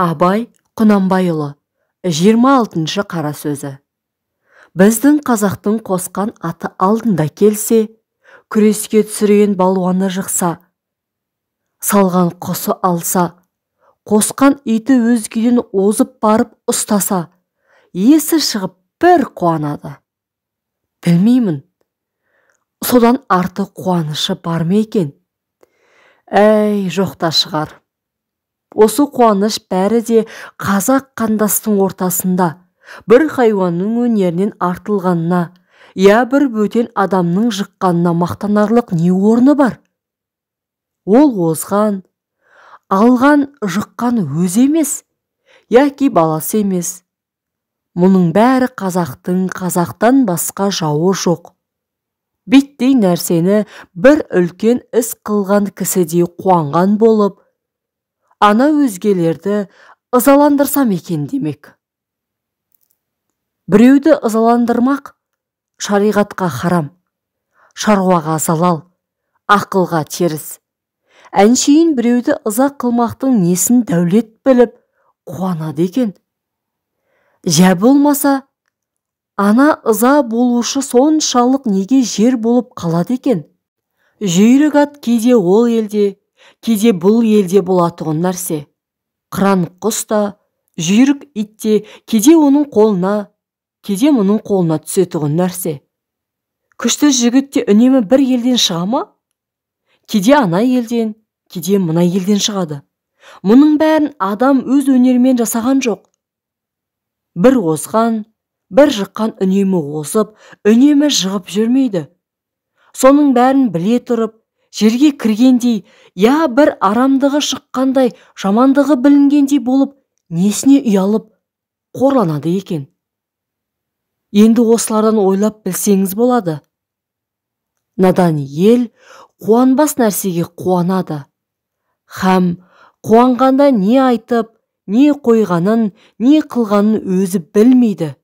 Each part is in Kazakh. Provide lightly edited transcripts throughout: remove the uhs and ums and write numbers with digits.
Абай Құнанбайұлы 26 қара сөзі. Біздің қазақтың қосқан аты алдында келсе, күреске түсірген балуаны жықса, салған құсы алса, қосқан иті өзгеден озып барып ұстаса, есі шығып бір қуанады. Білмеймін, содан арты қуанышы бар ма екен? Әй, жоқта шығар. Осы қуаныш бәрі де қазақ қандастың ортасында бір хайуанның өнерінен артылғанына, я бір бөтен адамның жыққанына мақтанарлық не орны бар? Ол озған, алған, жыққан өзі емес, яки баласы емес. Мұның бәрі қазақтан басқа жауы жоқ. Биттей нәрсені бір үлкен іс қылған кісідей қуанған болып, ана өзгелерді ызаландырсам екен демек. Біреуді ызаландырмақ шариғатқа харам, шаруаға залал, ақылға теріс. Әншейін біреуді ыза қылмақтың несін дәулет біліп қуанады екен. Жә болмаса, ана ыза болушы соншалық неге жер болып қалады екен? Жүйрік ат кейде ол елде, кейде бұл елде болатұғын нәрсе. Қыран құс та, жүйрік ит те кейде оның қолына, кейде мұның қолына түсетұғын нәрсе. Күшті жігіт те үнемі бір елден шыға ма? Кейде ана елден, кейде мына елден шығады. Мұның бәрін адам өз өнерімен жасаған жоқ. Бір озған, бір жыққан үнемі озып, үнемі жығып жүрмейді. Соның бәрін біле тұрып, жерге кіргендей, я бір арамдығы шыққандай, жамандығы білінгендей болып, несіне ұялып, қорланады екен. Енді осылардан ойлап білсеңіз болады. Надан ел қуанбас нәрсеге қуанады. Һәм қуанғанда не айтып, не қойғанын, не қылғанын өзі білмейді.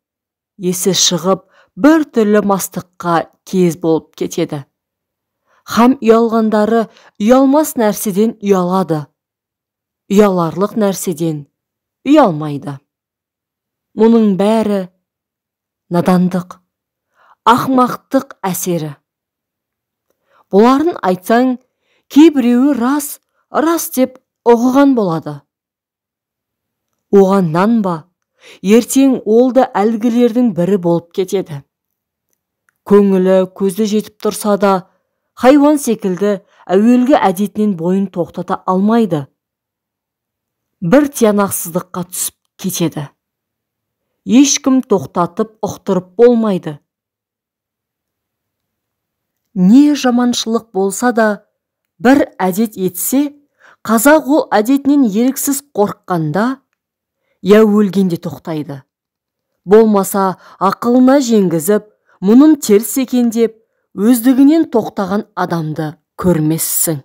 Есі шығып, бір түрлі мастыққа кез болып кетеді. Һәм ұялғандары ұялмас нәрседен ұялады. Ұяларлық нәрседен ұялмайды. Мұның бәрі надандық, ақмақтық әсері. Бұларын айтсаң, кейбіреуі рас деп ұғыған болады. Оған нанба, ертең ол да әлгілердің бірі болып кетеді. Көңілі көзі жетіп тұрса да, хайуан секілді әуелгі әдетінен бойын тоқтата алмайды. Бір тиянақсыздыққа түсіп кетеді. Ешкім тоқтатып ұқтырып болмайды. Не жаманшылық болса да, бір әдет етсе, қазақ ол әдетінен еріксіз қорыққанда, я өлгенде тоқтайды. Болмаса ақылына жеңгізіп, мұның теріс екен деп, өздігінен тоқтаған адамды көрмессің.